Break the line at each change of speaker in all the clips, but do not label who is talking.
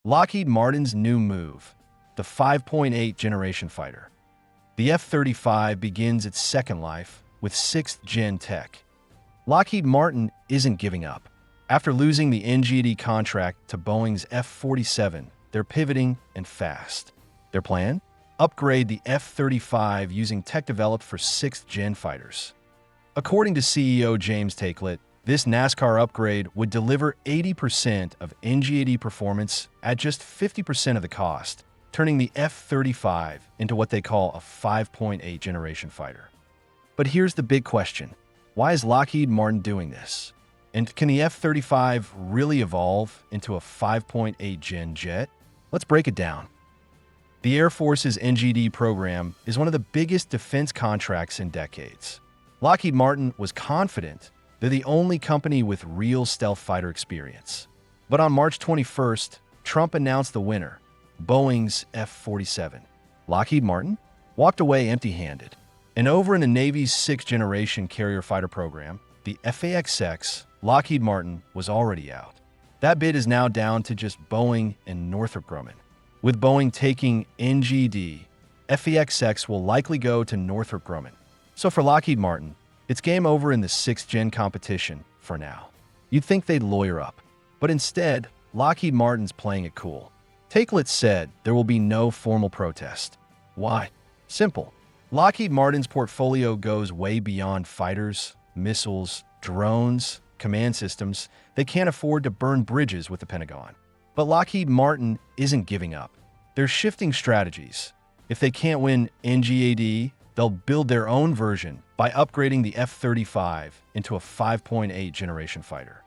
Lockheed Martin's new move, the 5.8 generation fighter. The F-35 begins its second life with 6th-gen tech. Lockheed Martin isn't giving up. After losing the NGAD contract to Boeing's F-47, they're pivoting and fast. Their plan? Upgrade the F-35 using tech developed for 6th-gen fighters. According to CEO James Taiclet, this NASCAR upgrade would deliver 80% of NGAD performance at just 50% of the cost, turning the F-35 into what they call a 5.8 generation fighter. But here's the big question. Why is Lockheed Martin doing this? And can the F-35 really evolve into a 5.8 gen jet? Let's break it down. The Air Force's NGAD program is one of the biggest defense contracts in decades. Lockheed Martin was confident they're the only company with real stealth fighter experience. But on March 21st, Trump announced the winner, Boeing's F-47. Lockheed Martin walked away empty-handed. And over in the Navy's 6th-generation carrier fighter program, the F/A-XX, Lockheed Martin was already out. That bid is now down to just Boeing and Northrop Grumman. With Boeing taking NGAD, F/A-XX will likely go to Northrop Grumman. So for Lockheed Martin, it's game over in the 6th-gen competition for now. You'd think they'd lawyer up, but instead, Lockheed Martin's playing it cool. Taiclet said there will be no formal protest. Why? Simple. Lockheed Martin's portfolio goes way beyond fighters, missiles, drones, command systems. They can't afford to burn bridges with the Pentagon. But Lockheed Martin isn't giving up. They're shifting strategies. If they can't win NGAD, they'll build their own version by upgrading the F-35 into a 5.8 generation fighter.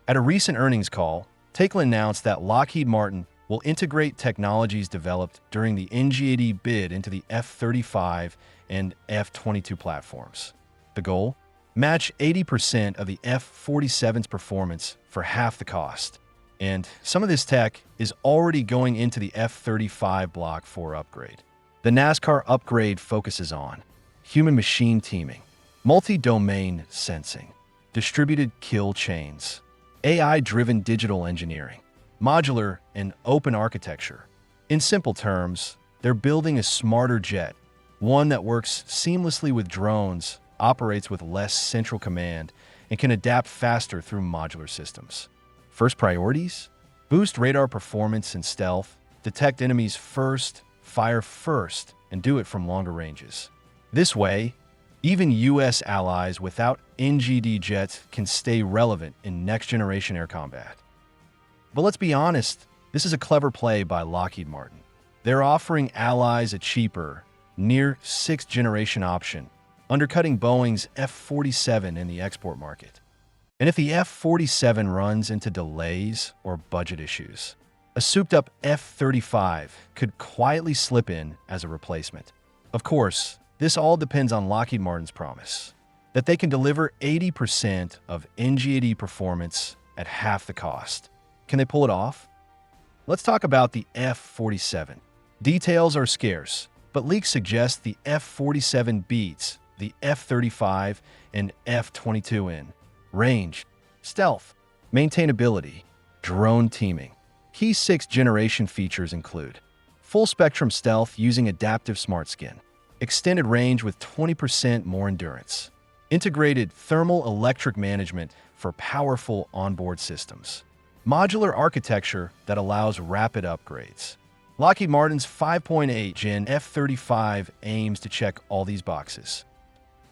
At a recent earnings call, Taiclet announced that Lockheed Martin will integrate technologies developed during the NGAD bid into the F-35 and F-22 platforms. The goal? Match 80% of the F-47's performance for half the cost. And some of this tech is already going into the F-35 Block 4 upgrade. The NASCAR upgrade focuses on human-machine teaming, multi-domain sensing, distributed kill chains, AI-driven digital engineering, modular and open architecture. In simple terms, they're building a smarter jet, one that works seamlessly with drones, operates with less central command, and can adapt faster through modular systems. First priorities? Boost radar performance and stealth, detect enemies first, fire first, and do it from longer ranges. This way, even U.S. allies without NGAD jets can stay relevant in next-generation air combat. But let's be honest, this is a clever play by Lockheed Martin. They're offering allies a cheaper, near 6th-generation option, undercutting Boeing's F-47 in the export market. And if the F-47 runs into delays or budget issues, a souped-up F-35 could quietly slip in as a replacement. Of course, this all depends on Lockheed Martin's promise that they can deliver 80% of NGAD performance at half the cost. Can they pull it off? Let's talk about the F-47. Details are scarce, but leaks suggest the F-47 beats the F-35 and F-22 in range, stealth, maintainability, drone teaming. Key 6th-generation features include full-spectrum stealth using adaptive smart skin, extended range with 20% more endurance, integrated thermal electric management for powerful onboard systems, modular architecture that allows rapid upgrades. Lockheed Martin's 5.8 Gen F-35 aims to check all these boxes.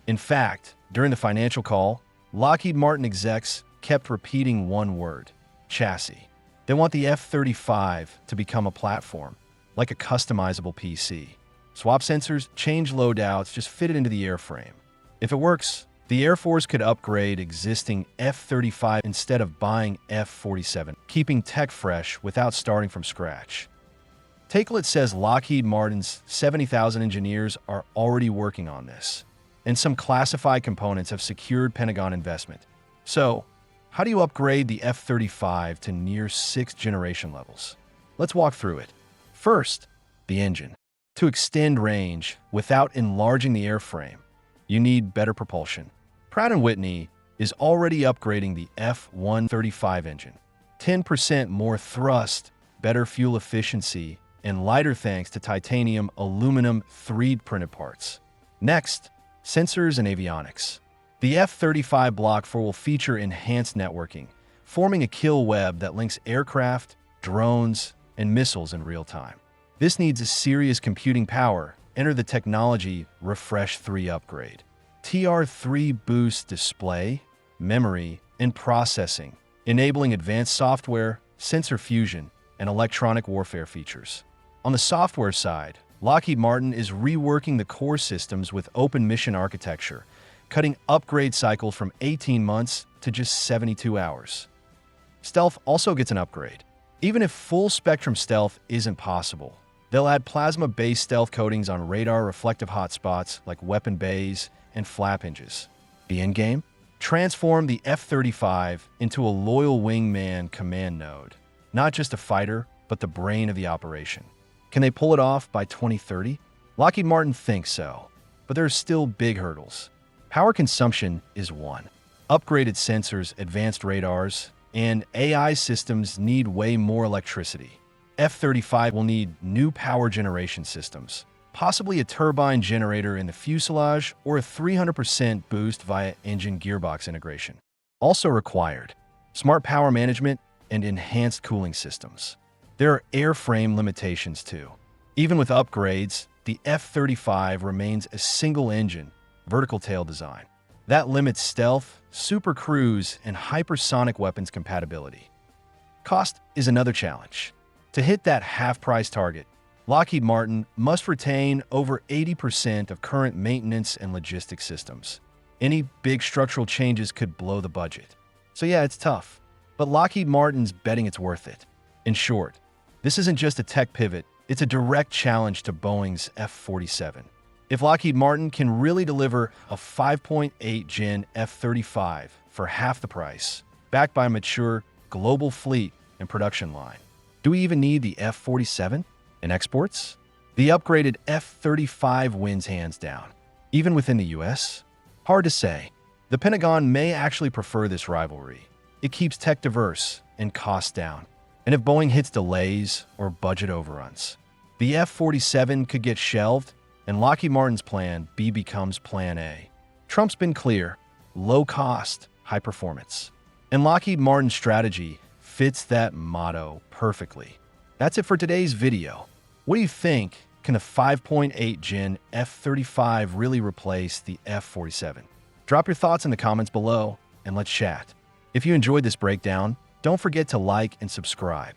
In fact, during the financial call, Lockheed Martin execs kept repeating one word: chassis. They want the F-35 to become a platform, like a customizable PC. Swap sensors, change loadouts, just fit it into the airframe. If it works, the Air Force could upgrade existing F-35 instead of buying F-47, keeping tech fresh without starting from scratch. Taiclet says Lockheed Martin's 70,000 engineers are already working on this, and some classified components have secured Pentagon investment. So, how do you upgrade the F-35 to near 6th-generation levels? Let's walk through it. First, the engine. To extend range without enlarging the airframe, you need better propulsion. Pratt & Whitney is already upgrading the F-135 engine. 10% more thrust, better fuel efficiency, and lighter thanks to titanium aluminum 3D-printed parts. Next, sensors and avionics. The F-35 Block 4 will feature enhanced networking, forming a kill web that links aircraft, drones, and missiles in real time. This needs a serious computing power. Enter the technology Refresh 3 upgrade. TR3 boosts display, memory, and processing, enabling advanced software, sensor fusion, and electronic warfare features. On the software side, Lockheed Martin is reworking the core systems with open mission architecture, cutting upgrade cycles from 18 months to just 72 hours. Stealth also gets an upgrade. Even if full-spectrum stealth isn't possible, they'll add plasma-based stealth coatings on radar reflective hotspots like weapon bays and flap hinges. The endgame? Transform the F-35 into a loyal wingman command node. Not just a fighter, but the brain of the operation. Can they pull it off by 2030? Lockheed Martin thinks so, but there are still big hurdles. Power consumption is one. Upgraded sensors, advanced radars, and AI systems need way more electricity. F-35 will need new power generation systems, possibly a turbine generator in the fuselage or a 300% boost via engine gearbox integration. Also required, smart power management and enhanced cooling systems. There are airframe limitations too. Even with upgrades, the F-35 remains a single-engine, vertical tail design. That limits stealth, super cruise, and hypersonic weapons compatibility. Cost is another challenge. To hit that half-price target, Lockheed Martin must retain over 80% of current maintenance and logistics systems. Any big structural changes could blow the budget. So yeah, it's tough, but Lockheed Martin's betting it's worth it. In short, this isn't just a tech pivot, it's a direct challenge to Boeing's F-47. If Lockheed Martin can really deliver a 5.8 Gen F-35 for half the price, backed by a mature global fleet and production line, do we even need the F-47 in exports? The upgraded F-35 wins hands down. Even within the US? Hard to say. The Pentagon may actually prefer this rivalry. It keeps tech diverse and costs down. And if Boeing hits delays or budget overruns, the F-47 could get shelved and Lockheed Martin's Plan B becomes Plan A. Trump's been clear: low cost, high performance. And Lockheed Martin's strategy fits that motto perfectly. That's it for today's video. What do you think? Can a 5.8 Gen F-35 really replace the F-47? Drop your thoughts in the comments below and let's chat. If you enjoyed this breakdown, don't forget to like and subscribe.